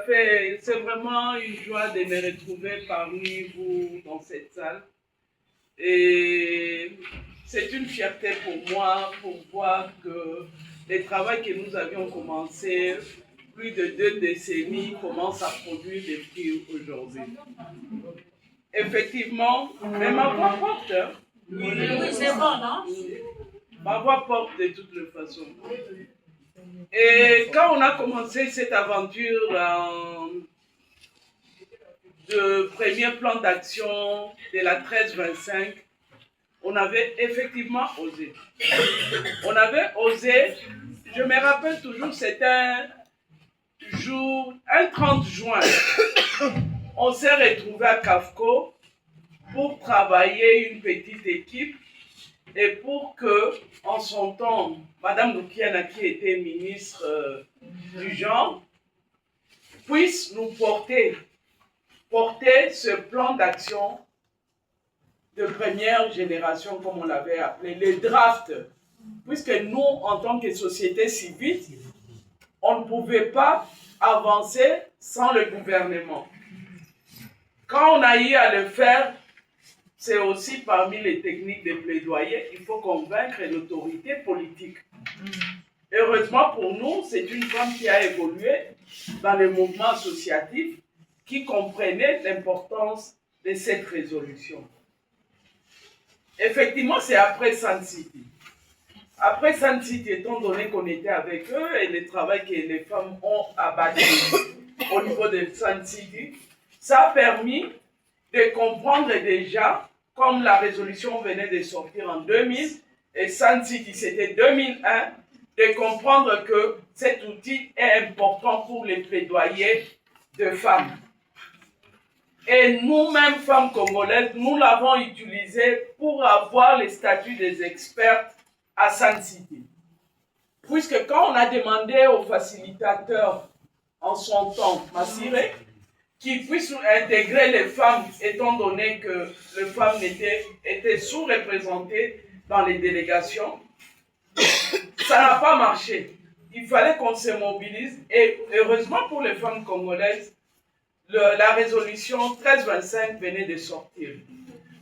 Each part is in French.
C'est vraiment une joie de me retrouver parmi vous dans cette salle. Et c'est une fierté pour moi pour voir que le travail que nous avions commencé plus de 2 décennies commence à produire des fruits aujourd'hui. Effectivement, mais ma voix porte. Hein? Oui, c'est bon, non? Ma voix porte de toutes les façons. Et quand on a commencé cette aventure de premier plan d'action de la 1325, on avait effectivement osé. On avait osé, je me rappelle toujours, c'était un 30 juin. On s'est retrouvé à CAFCO pour travailler une petite équipe et pour que, en son temps, Mme Lukiana, qui était ministre du genre, puisse nous porter ce plan d'action de première génération, comme on l'avait appelé, les drafts, puisque nous, en tant que société civile, on ne pouvait pas avancer sans le gouvernement. Quand on a eu à le faire, c'est aussi parmi les techniques de plaidoyer, il faut convaincre l'autorité politique. Heureusement pour nous, c'est une femme qui a évolué dans le mouvement associatif, qui comprenait l'importance de cette résolution. Effectivement, c'est après Sun City. Après Sun City, étant donné qu'on était avec eux et le travail que les femmes ont abattu au niveau de Sun City, ça a permis de comprendre déjà, comme la résolution venait de sortir en 2000, et Sun City c'était 2001, de comprendre que cet outil est important pour les plaidoyers de femmes. Et nous-mêmes, femmes congolaises, nous l'avons utilisé pour avoir les statuts des experts à Sun City. Puisque quand on a demandé aux facilitateurs en son temps, Massiré, qu'ils puissent intégrer les femmes, étant donné que les femmes étaient sous-représentées dans les délégations, ça n'a pas marché. Il fallait qu'on se mobilise et heureusement pour les femmes congolaises, la résolution 1325 venait de sortir.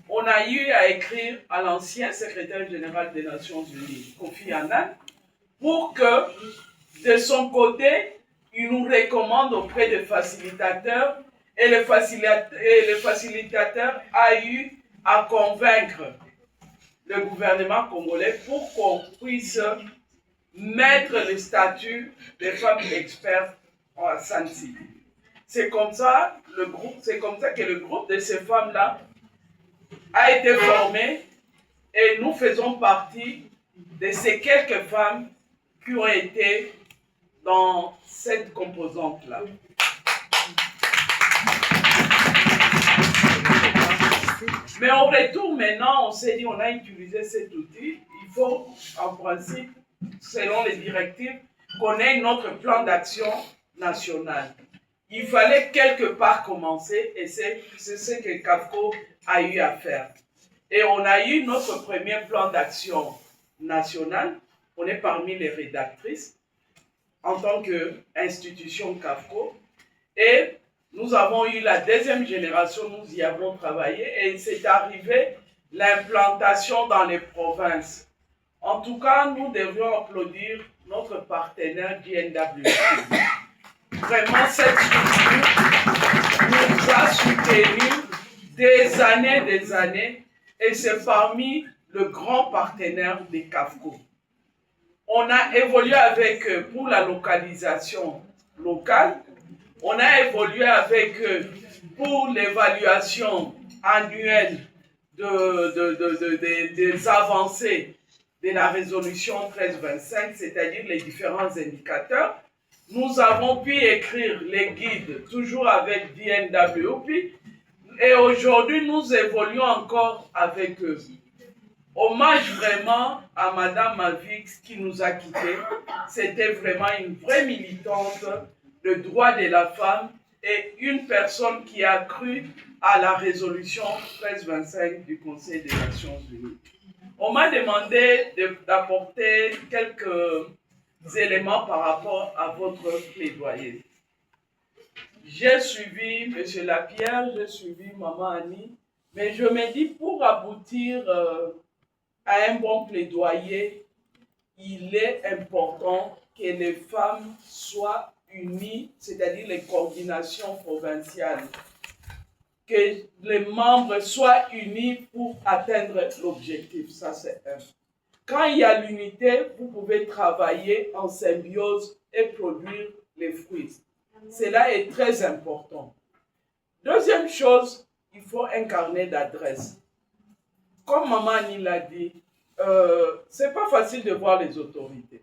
On a eu à écrire à l'ancien secrétaire général des Nations Unies, Kofi Annan, pour que, de son côté, il nous recommande auprès des facilitateurs et le facilitateur a eu à convaincre le gouvernement congolais pour qu'on puisse mettre le statut des femmes expertes en Sun City. C'est comme ça que le groupe de ces femmes-là a été formé et nous faisons partie de ces quelques femmes qui ont été dans cette composante-là. Mais au retour maintenant, on s'est dit, on a utilisé cet outil, il faut en principe, selon les directives, qu'on ait notre plan d'action national. Il fallait quelque part commencer et c'est ce que CAFCO a eu à faire. Et on a eu notre premier plan d'action national, on est parmi les rédactrices en tant qu'institution CAFCO et nous avons eu la deuxième génération, nous y avons travaillé et c'est arrivé l'implantation dans les provinces. En tout cas, nous devrions applaudir notre partenaire GNWC. Vraiment, cette structure nous a soutenus des années et c'est parmi le grand partenaire des CAFCO. On a évolué avec eux pour la localisation locale, on a évolué avec eux pour l'évaluation annuelle des avancées de la résolution 1325, c'est-à-dire les différents indicateurs. Nous avons pu écrire les guides, toujours avec DNWP, et aujourd'hui nous évoluons encore avec eux. Hommage vraiment à Madame Mavix qui nous a quittés. C'était vraiment une vraie militante de droits de la femme et une personne qui a cru à la résolution 1325 du Conseil des Nations Unies. On m'a demandé d'apporter quelques éléments par rapport à votre plaidoyer. j'ai suivi M. Lapierre, j'ai suivi Maman Annie, mais je me dis pour aboutir à un bon plaidoyer, il est important que les femmes soient unies, c'est-à-dire les coordinations provinciales, que les membres soient unis pour atteindre l'objectif. Ça, c'est un. Quand il y a l'unité, vous pouvez travailler en symbiose et produire les fruits. Cela est très important. Deuxième chose, il faut un carnet d'adresses. Comme Maman Annie l'a dit, c'est pas facile de voir les autorités.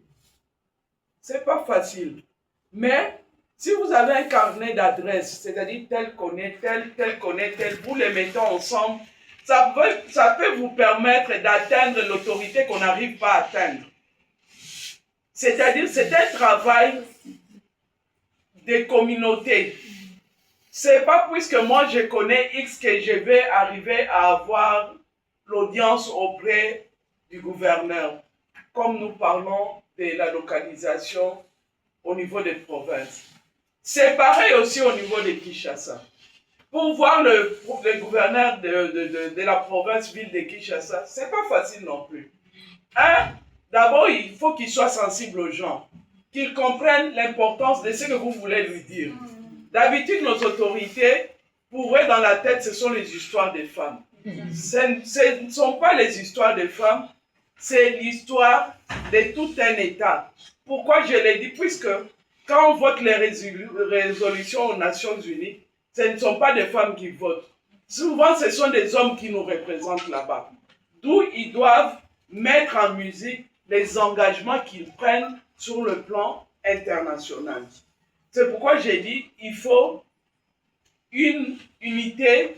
C'est pas facile. Mais si vous avez un carnet d'adresses, c'est-à-dire tel connaît tel, tel connaît tel, vous les mettez ensemble, ça peut vous permettre d'atteindre l'autorité qu'on n'arrive pas à atteindre. C'est-à-dire, c'est un travail des communautés. C'est pas puisque moi je connais X que je vais arriver à avoir l'audience auprès du gouverneur. Comme nous parlons de la localisation au niveau des provinces. C'est pareil aussi au niveau de Kinshasa. Pour voir le gouverneur de la province-ville de Kinshasa, c'est pas facile non plus. D'abord, il faut qu'il soit sensible aux gens, qu'il comprenne l'importance de ce que vous voulez lui dire. D'habitude, nos autorités, pour eux, dans la tête, ce sont les histoires des femmes. Ce ne sont pas les histoires des femmes, c'est l'histoire de tout un État. Pourquoi je l'ai dit? Puisque quand on vote les résolutions aux Nations Unies, ce ne sont pas des femmes qui votent. Souvent, ce sont des hommes qui nous représentent là-bas. D'où ils doivent mettre en musique les engagements qu'ils prennent sur le plan international. C'est pourquoi j'ai dit il faut une unité,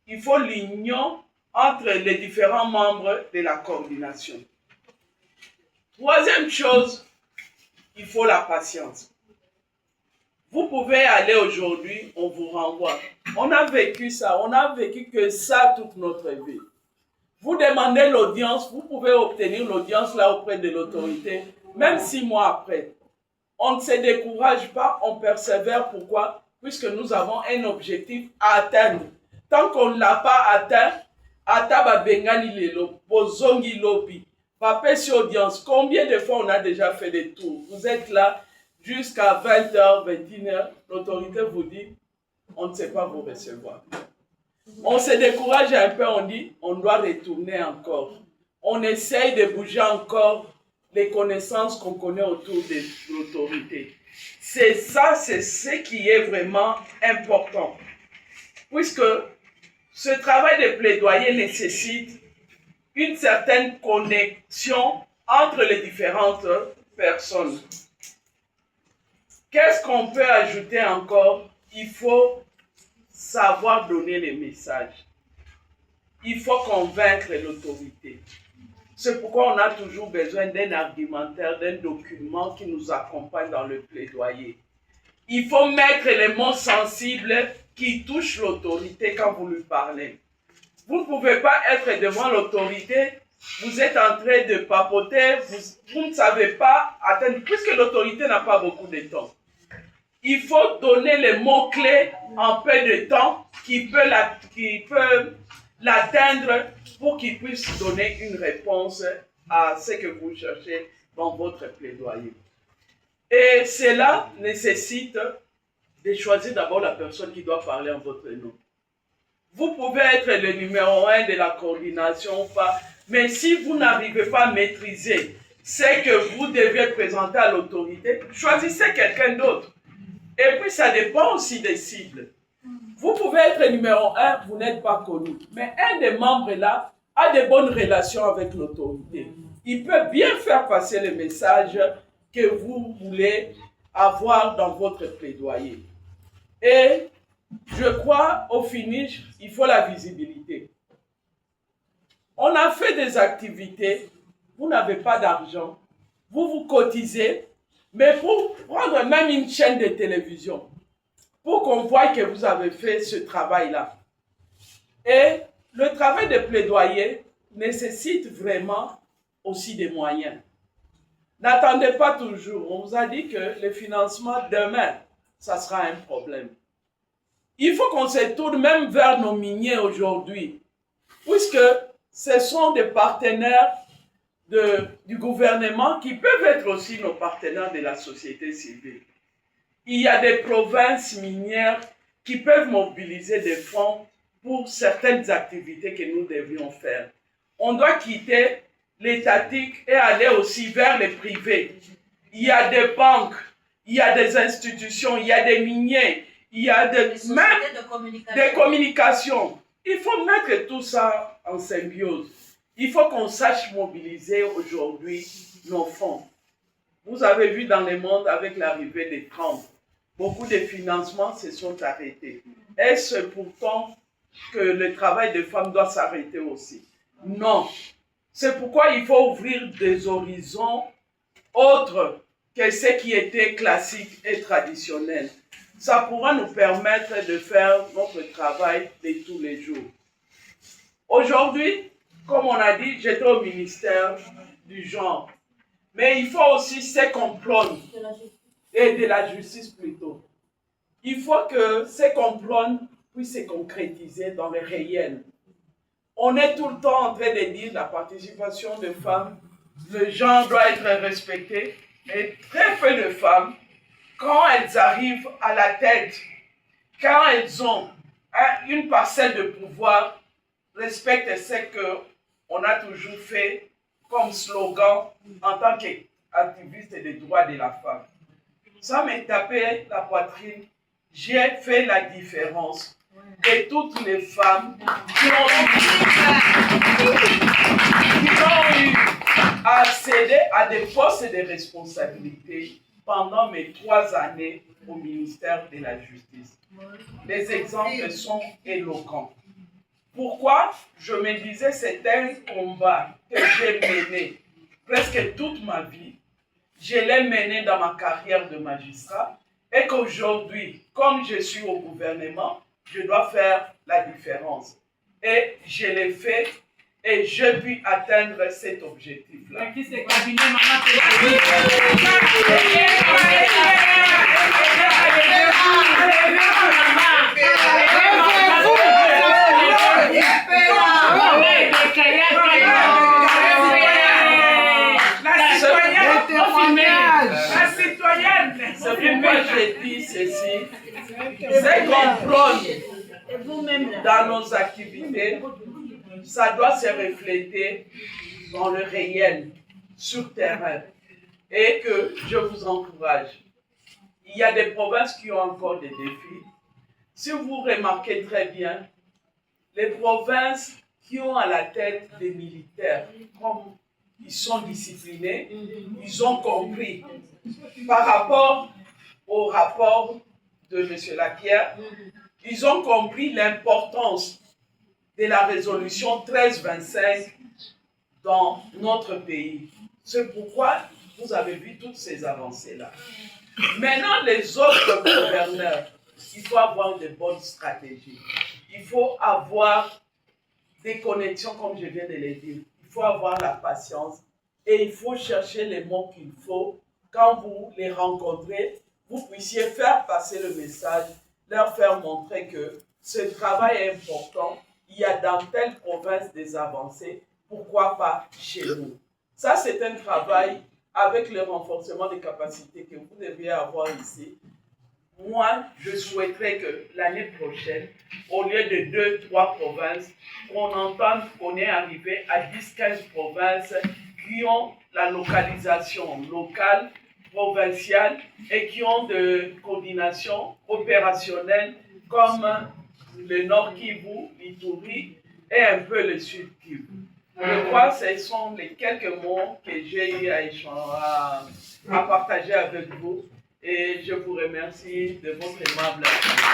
il faut l'union entre les différents membres de la coordination. Troisième chose, il faut la patience. Vous pouvez aller aujourd'hui, on vous renvoie. On a vécu ça, on a vécu que ça toute notre vie. Vous demandez l'audience, vous pouvez obtenir l'audience là auprès de l'autorité, même 6 mois après. On ne se décourage pas, on persévère. Pourquoi? Puisque nous avons un objectif à atteindre. Tant qu'on ne l'a pas atteint, Ataba Bengali Lelo, Bozongi Lopi, Papé audience. Combien de fois on a déjà fait des tours? Vous êtes là jusqu'à 20h, 21h, l'autorité vous dit, on ne sait pas vous recevoir. On se décourage un peu, on dit, on doit retourner encore. On essaye de bouger encore les connaissances qu'on connaît autour de l'autorité. C'est ça, c'est ce qui est vraiment important. Puisque ce travail de plaidoyer nécessite une certaine connexion entre les différentes personnes. Qu'est-ce qu'on peut ajouter encore? Il faut savoir donner les messages. Il faut convaincre l'autorité. C'est pourquoi on a toujours besoin d'un argumentaire, d'un document qui nous accompagne dans le plaidoyer. Il faut mettre les mots sensibles qui touchent l'autorité quand vous lui parlez. Vous ne pouvez pas être devant l'autorité, vous êtes en train de papoter, vous ne savez pas atteindre, puisque l'autorité n'a pas beaucoup de temps. Il faut donner les mots-clés en peu de temps qui peut l'atteindre pour qu'il puisse donner une réponse à ce que vous cherchez dans votre plaidoyer. Et cela nécessite de choisir d'abord la personne qui doit parler en votre nom. Vous pouvez être le numéro 1 de la coordination ou pas, mais si vous n'arrivez pas à maîtriser ce que vous devez présenter à l'autorité, choisissez quelqu'un d'autre. Et puis ça dépend aussi des cibles. Vous pouvez être numéro 1, vous n'êtes pas connu. Mais un des membres là a de bonnes relations avec l'autorité. Il peut bien faire passer le message que vous voulez avoir dans votre plaidoyer. Et je crois, au finish, il faut la visibilité. On a fait des activités, vous n'avez pas d'argent, vous cotisez, mais pour prendre même une chaîne de télévision, pour qu'on voie que vous avez fait ce travail-là. Et le travail de plaidoyer nécessite vraiment aussi des moyens. N'attendez pas toujours. On vous a dit que le financement demain, ça sera un problème. il faut qu'on se tourne même vers nos miniers aujourd'hui, puisque ce sont des partenaires du gouvernement qui peuvent être aussi nos partenaires de la société civile. Il y a des provinces minières qui peuvent mobiliser des fonds pour certaines activités que nous devrions faire. On doit quitter l'étatique et aller aussi vers les privés. Il y a des banques, il y a des institutions, il y a des miniers, il y a même des communications. Il faut mettre tout ça en symbiose. Il faut qu'on sache mobiliser aujourd'hui nos fonds. Vous avez vu dans le monde avec l'arrivée des Trump, beaucoup de financements se sont arrêtés. Est-ce pourtant que le travail des femmes doit s'arrêter aussi? Non. C'est pourquoi il faut ouvrir des horizons autres que ce qui était classique et traditionnel. Ça pourra nous permettre de faire notre travail de tous les jours. Aujourd'hui, comme on a dit, j'étais au ministère du genre. Mais il faut aussi se comprendre, et de la justice plutôt. Il faut que ces complots puissent se concrétiser dans le réel. On est tout le temps en train de dire la participation des femmes, le genre doit être respecté, mais très peu de femmes, quand elles arrivent à la tête, quand elles ont une parcelle de pouvoir, respectent ce qu'on a toujours fait comme slogan en tant qu'activiste des droits de la femme. Sans me taper la poitrine, j'ai fait la différence de toutes les femmes qui ont eu à accéder à des postes de responsabilité pendant mes 3 années au ministère de la Justice. Les exemples sont éloquents. Pourquoi? Je me disais, c'est un combat que j'ai mené presque toute ma vie. Je l'ai mené dans ma carrière de magistrat et qu'aujourd'hui, comme je suis au gouvernement, je dois faire la différence. Et je l'ai fait et je puis atteindre cet objectif-là. C'est pourquoi j'ai dit ceci, c'est comprendre dans nos activités, ça doit se refléter dans le réel, sur terrain, et que je vous encourage. Il y a des provinces qui ont encore des défis. Si vous remarquez très bien, les provinces qui ont à la tête des militaires, comme ils sont disciplinés, ils ont compris par rapport au rapport de M. Lapierre, ils ont compris l'importance de la résolution 1325 dans notre pays. C'est pourquoi vous avez vu toutes ces avancées-là. Maintenant, les autres gouverneurs, il faut avoir de bonnes stratégies. Il faut avoir des connexions, comme je viens de le dire. Il faut avoir la patience et il faut chercher les mots qu'il faut. Quand vous les rencontrez, vous puissiez faire passer le message, leur faire montrer que ce travail est important. Il y a dans telle province des avancées, pourquoi pas chez nous? Ça, c'est un travail avec le renforcement des capacités que vous devriez avoir ici. Moi, je souhaiterais que l'année prochaine, au lieu de 2-3 provinces, on entende qu'on est arrivé à 10-15 provinces qui ont la localisation locale, provinciale et qui ont de coordination opérationnelle comme le Nord Kivu, l'Ituri et un peu le Sud Kivu. Je crois que ce sont les quelques mots que j'ai eu à partager avec vous. Et je vous remercie de votre aimable attention.